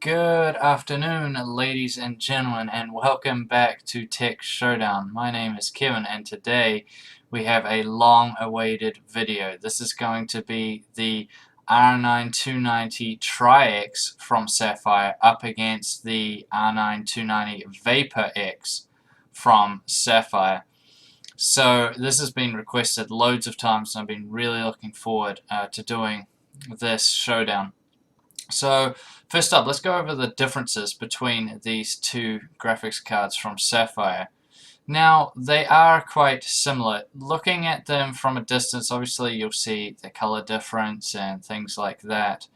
Good afternoon, ladies and gentlemen, and welcome back to Tech Showdown. My name is Kevin, and today we have a long-awaited video. This is going to be the R9 290 Tri-X from Sapphire up against the R9 290 Vapor X from Sapphire. So this has been requested loads of times, and I've been really looking forward to doing this showdown. So first up, let's go over the differences between these two graphics cards from Sapphire. Now, they are quite similar. Looking at them from a distance, obviously you'll see the color difference and things like that.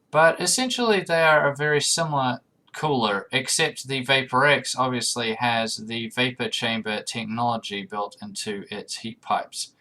But essentially they are a very similar cooler, except the Vapor X obviously has the vapor chamber technology built into its heat pipes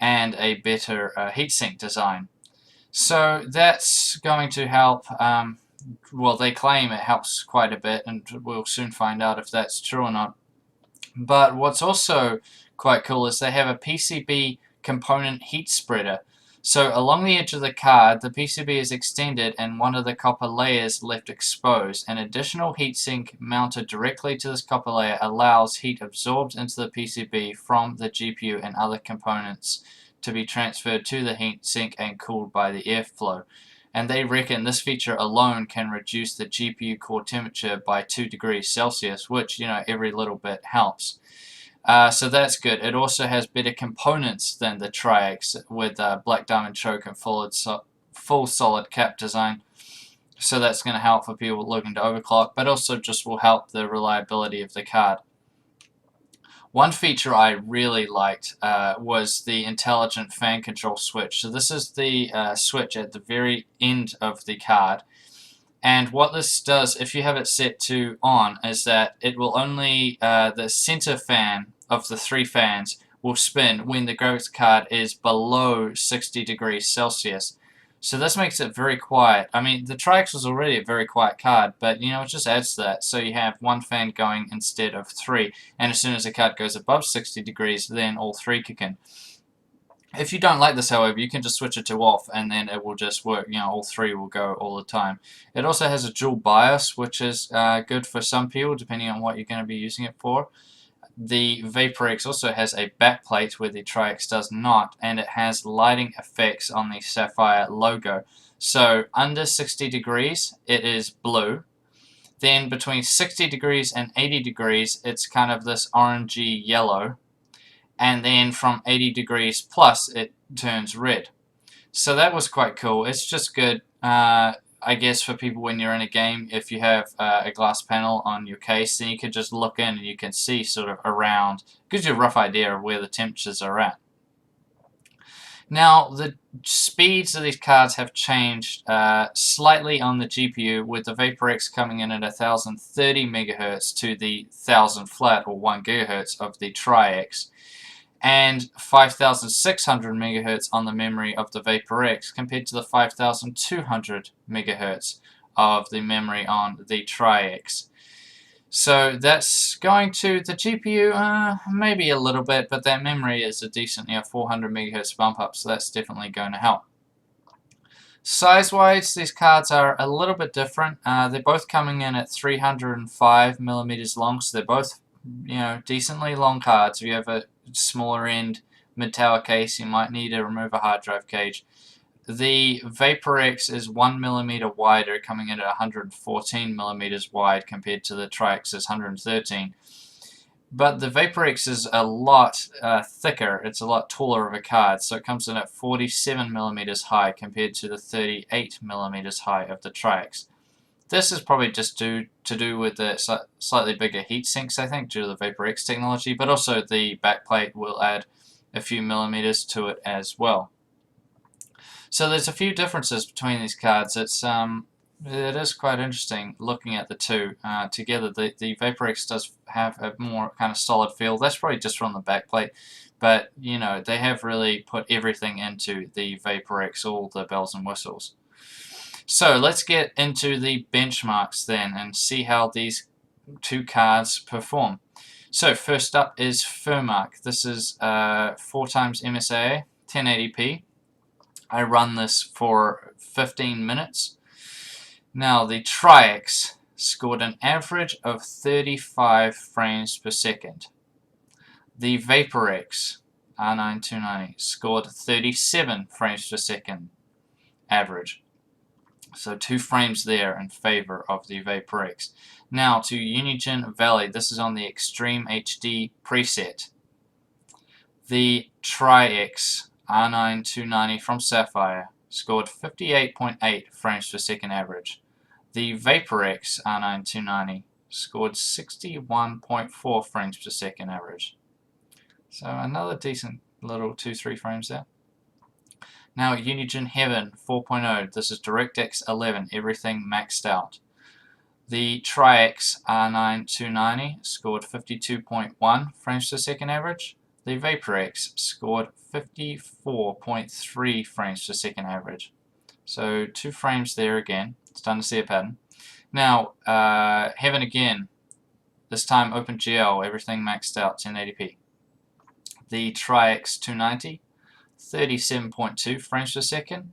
and a better heatsink design. So that's going to help, well, they claim it helps quite a bit, and we'll soon find out if that's true or not. But what's also quite cool is they have a PCB component heat spreader. So along the edge of the card, the PCB is extended and one of the copper layers left exposed. An additional heatsink mounted directly to this copper layer allows heat absorbed into the PCB from the GPU and other components to be transferred to the heatsink and cooled by the airflow. And they reckon this feature alone can reduce the GPU core temperature by 2 degrees Celsius, which, every little bit helps. So that's good. It also has better components than the Tri-X with black diamond choke and full solid cap design. So that's going to help for people looking to overclock, but also just will help the reliability of the card. One feature I really liked was the intelligent fan control switch. So this is the switch at the very end of the card. And what this does, if you have it set to on, is that it will only, the center fan of the three fans will spin when the graphics card is below 60 degrees Celsius. So this makes it very quiet. I mean, the Tri-X was already a very quiet card, but it just adds to that. So you have one fan going instead of three, and as soon as the card goes above 60 degrees, then all three kick in. If you don't like this, however, you can just switch it to off, and then it will just work. All three will go all the time. It also has a dual BIOS, which is good for some people, depending on what you're going to be using it for. The Vapor X also has a backplate where the Tri-X does not, and it has lighting effects on the Sapphire logo. So under 60 degrees, it is blue. Then between 60 degrees and 80 degrees, it's kind of this orangey yellow. And then from 80 degrees plus, it turns red. So that was quite cool. It's just good, I guess, for people when you're in a game. If you have a glass panel on your case, then you can just look in and you can see sort of around. Gives you a rough idea of where the temperatures are at. Now, the speeds of these cards have changed slightly on the GPU, with the Vapor X coming in at 1030 MHz to the 1000 flat, or 1 GHz of the Tri-X, and 5600 MHz on the memory of the Vapor X compared to the 5200 MHz of the memory on the Tri-X. So that's going to the GPU, maybe a little bit, but that memory is a decent 400 MHz bump up, so that's definitely going to help. Size-wise, these cards are a little bit different. They're both coming in at 305 millimeters long, so they're both decently long cards. If you have a smaller end mid-tower case, you might need to remove a hard drive cage. The Vapor X is 1 millimeter wider, coming in at 114 millimeters wide compared to the Tri-X's 113. But the Vapor X is a lot thicker. It's a lot taller of a card, so it comes in at 47 millimeters high compared to the 38 millimeters high of the Tri-X. This is probably just to do with the slightly bigger heat sinks, I think, due to the Vapor X technology, but also the backplate will add a few millimeters to it as well. So there's a few differences between these cards. It is quite interesting looking at the two together. The Vapor X does have a more kind of solid feel. That's probably just from the backplate, but they have really put everything into the Vapor X, all the bells and whistles. So let's get into the benchmarks then and see how these two cards perform. So first up is furmark. This is 4 times MSA, 1080p. I run this for 15 minutes. Now the Tri-X scored an average of 35 frames per second. The VaporX R9290 scored 37 frames per second average. So 2 frames there in favor of the VaporX. Now to Unigine Valley. This is on the Extreme HD preset. The Tri-X R9290 from Sapphire scored 58.8 frames per second average. The VaporX R9290 scored 61.4 frames per second average. So another decent little 2-3 frames there. Now Unigine Heaven 4.0, this is DirectX 11, everything maxed out. The Tri-X R9290 scored 52.1 frames per second average. The VaporX scored 54.3 frames per second average. So 2 frames there again, starting to see a pattern. Now, Heaven again, this time OpenGL, everything maxed out 1080p. The Tri-X 290, 37.2 frames per second.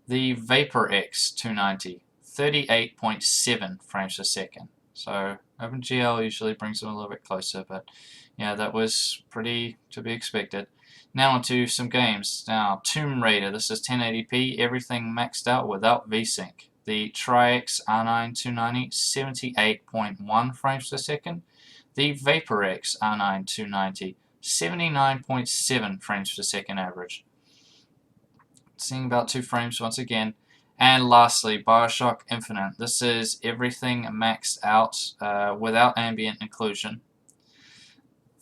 The VaporX 290, 38.7 frames per second. So OpenGL usually brings them a little bit closer, but yeah, that was pretty to be expected. Now onto some games. Now Tomb Raider, this is 1080p, everything maxed out without VSync. The Tri-X R9290, 78.1 frames per second. The VaporX R9290, 79.7 frames per second average. Seeing about 2 frames once again. And lastly, Bioshock Infinite. This is everything maxed out without ambient inclusion.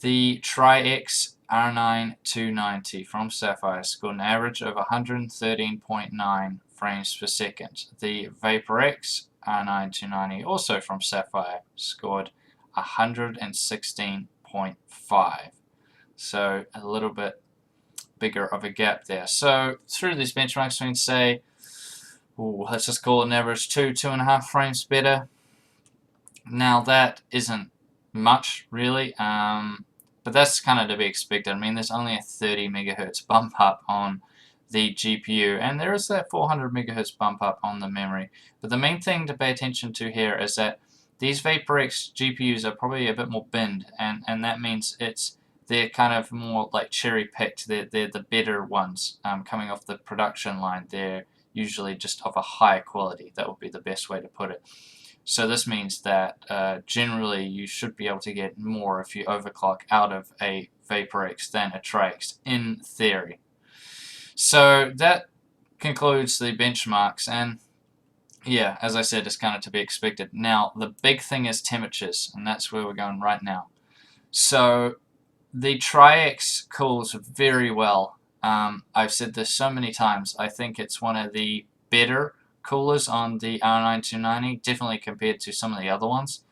The Tri-X R9290 from Sapphire scored an average of 113.9 frames per second. The VaporX R9290, also from Sapphire, scored 116.5. So a little bit bigger of a gap there. So through these benchmarks we can say, let's just call it an average 2.5 frames better. Now that isn't much really, but that's kind of to be expected. I mean, there's only a 30 megahertz bump up on the GPU, and there is that 400 megahertz bump up on the memory. But the main thing to pay attention to here is that these VaporX GPUs are probably a bit more binned, and that means they're kind of more like cherry picked. They're the better ones coming off the production line. They're usually just of a higher quality. That would be the best way to put it. So this means that generally you should be able to get more if you overclock out of a VaporX than a Tri-X, in theory. So that concludes the benchmarks, and yeah, as I said, it's kind of to be expected. Now the big thing is temperatures, and that's where we're going right now. So the Tri-X cools very well. I've said this so many times. I think it's one of the better coolers on the R9290, definitely compared to some of the other ones.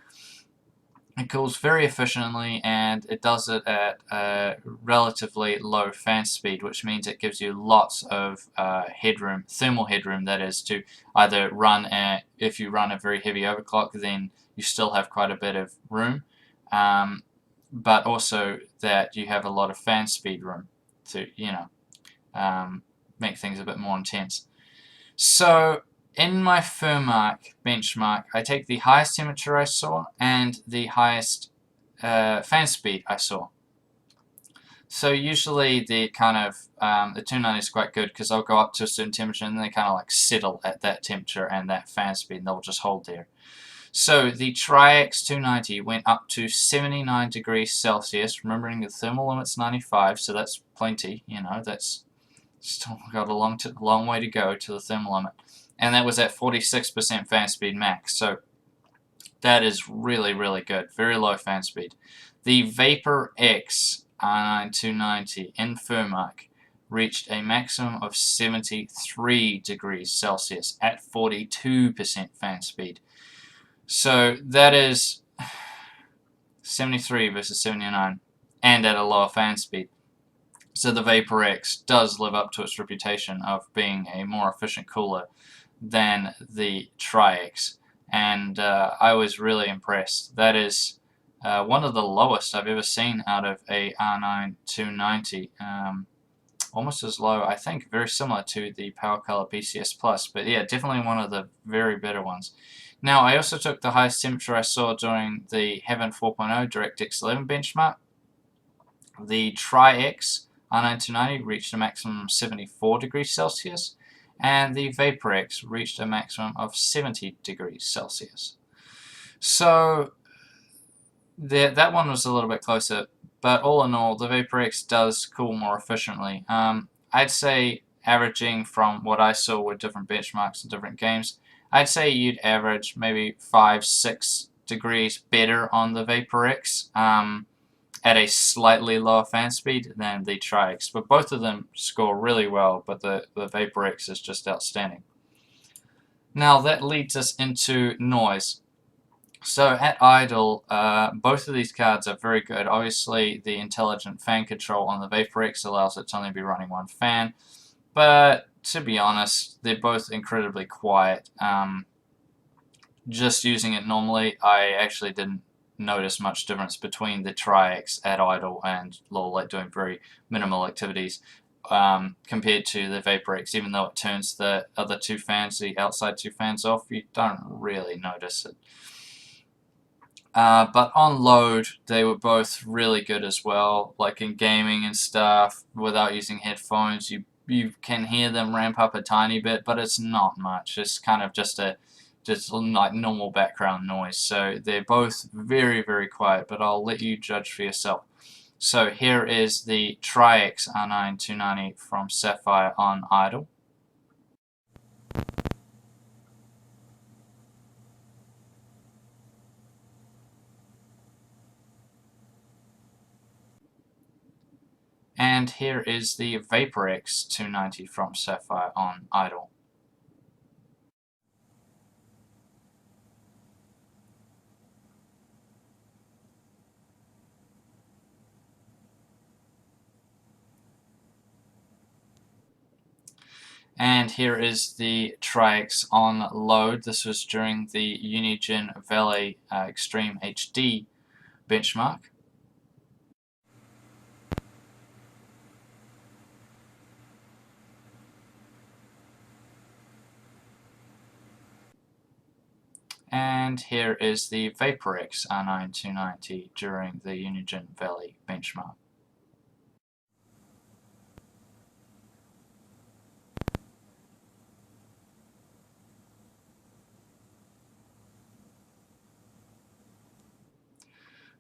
It cools very efficiently, and it does it at a relatively low fan speed, which means it gives you lots of headroom, thermal headroom, that is, to either run if you run a very heavy overclock, then you still have quite a bit of room, but also that you have a lot of fan speed room to, make things a bit more intense. So in my furmark benchmark, I take the highest temperature I saw and the highest fan speed I saw. So usually the kind of the 290 is quite good, because I'll go up to a certain temperature and they kind of like settle at that temperature and that fan speed, and they'll just hold there. So the Tri-X 290 went up to 79 degrees Celsius, remembering the thermal limit's 95, so that's plenty, that's still got a long way to go to the thermal limit. And that was at 46% fan speed max, so that is really, really good. Very low fan speed. The VaporX R9290 in furmark reached a maximum of 73 degrees Celsius at 42% fan speed. So that is 73 versus 79, and at a lower fan speed. So the VaporX does live up to its reputation of being a more efficient cooler than the Tri-X, and I was really impressed. That is one of the lowest I've ever seen out of a R9290. almost as low, I think, very similar to the Power Color BCS Plus, but yeah, definitely one of the very better ones. Now, I also took the highest temperature I saw during the Heaven 4.0 DirectX 11 benchmark. The Tri-X R9290 reached a maximum of 74 degrees Celsius, and the VaporX reached a maximum of 70 degrees Celsius. So that one was a little bit closer, but all in all, the VaporX does cool more efficiently. I'd say averaging from what I saw with different benchmarks and different games, I'd say you'd average maybe 5-6 degrees better on the VaporX at a slightly lower fan speed than the Tri-X. But both of them score really well, but the VaporX is just outstanding. Now that leads us into noise. So at idle, both of these cards are very good. Obviously, the intelligent fan control on the VaporX allows it to only be running one fan, but to be honest, they're both incredibly quiet. Just using it normally, I actually didn't notice much difference between the Tri-X at idle and like doing very minimal activities compared to the VaporX. Even though it turns the other two fans, the outside two fans off, you don't really notice it. But on load, they were both really good as well. Like in gaming and stuff, without using headphones, you can hear them ramp up a tiny bit, but it's not much. It's kind of just like normal background noise. So they're both very, very quiet, but I'll let you judge for yourself. So here is the Tri-X R9290 from Sapphire on idle. And here is the VaporX 290 from Sapphire on idle. And here is the Tri-X on load. This was during the Unigine Valley Extreme HD benchmark. And here is the VaporX R9290 during the Unigine Valley benchmark.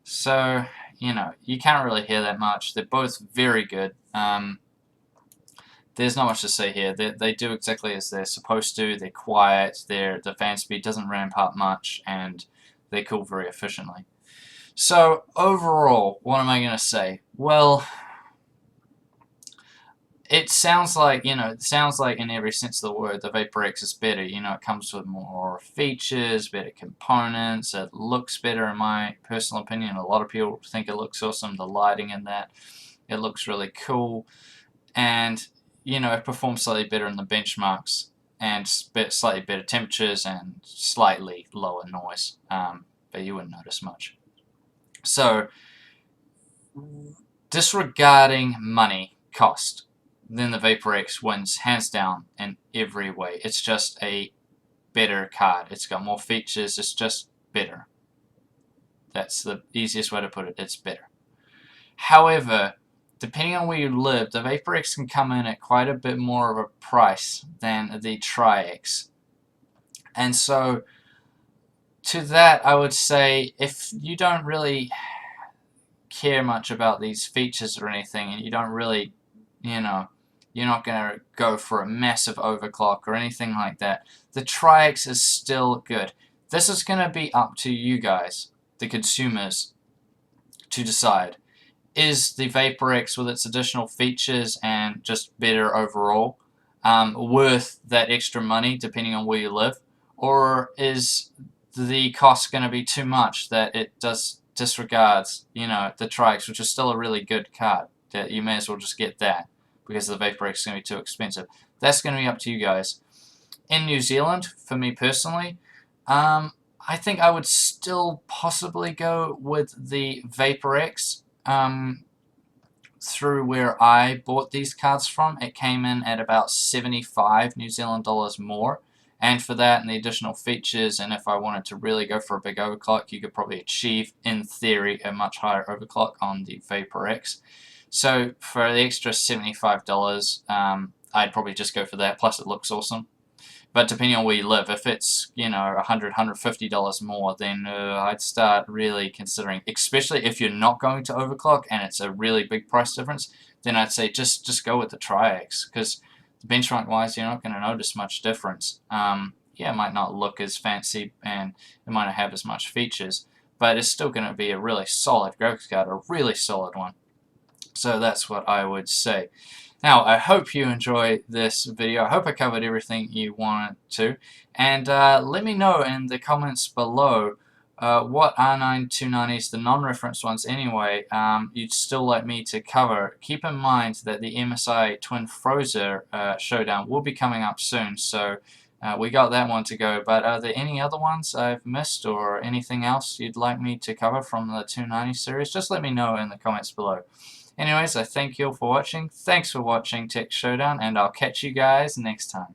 So, you can't really hear that much. They're both very good. There's not much to say here. They do exactly as they're supposed to. They're quiet. The fan speed doesn't ramp up much, and they cool very efficiently. So overall, what am I going to say? Well, it sounds like, in every sense of the word, the VaporX is better. It comes with more features, better components, it looks better in my personal opinion. A lot of people think it looks awesome. The lighting in that, it looks really cool. And, it performs slightly better in the benchmarks and slightly better temperatures and slightly lower noise. But you wouldn't notice much. So, disregarding money cost, then the VaporX wins hands down in every way. It's just a better card. It's got more features. It's just better. That's the easiest way to put it. It's better. However, depending on where you live, the VaporX can come in at quite a bit more of a price than the Tri-X. And so, to that, I would say if you don't really care much about these features or anything, and you don't really, you're not going to go for a massive overclock or anything like that, the Tri-X is still good. This is going to be up to you guys, the consumers, to decide. Is the VaporX with its additional features and just better overall worth that extra money depending on where you live? Or is the cost going to be too much that it disregards, the Tri-X, which is still a really good card, that you may as well just get that because the VaporX is going to be too expensive? That's going to be up to you guys. In New Zealand, for me personally, I think I would still possibly go with the VaporX, through where I bought these cards from, it came in at about 75 New Zealand dollars more. And for that and the additional features, and if I wanted to really go for a big overclock, you could probably achieve, in theory, a much higher overclock on the Vapor X. So for the extra $75, I'd probably just go for that, plus it looks awesome. But depending on where you live, if it's, you know, $100, $150 more, then I'd start really considering, especially if you're not going to overclock and it's a really big price difference, then I'd say just go with the Tri-X, because benchmark-wise, you're not going to notice much difference. Yeah, it might not look as fancy and it might not have as much features, but it's still going to be a really solid graphics card, a really solid one. So that's what I would say. Now, I hope you enjoy this video. I hope I covered everything you wanted to. And let me know in the comments below what R9 290s, the non-reference ones anyway, you'd still like me to cover. Keep in mind that the MSI Twin Frozer Showdown will be coming up soon, so we got that one to go. But are there any other ones I've missed or anything else you'd like me to cover from the 290 series? Just let me know in the comments below. Anyways, I thank you all for watching. Thanks for watching Tech Showdown, and I'll catch you guys next time.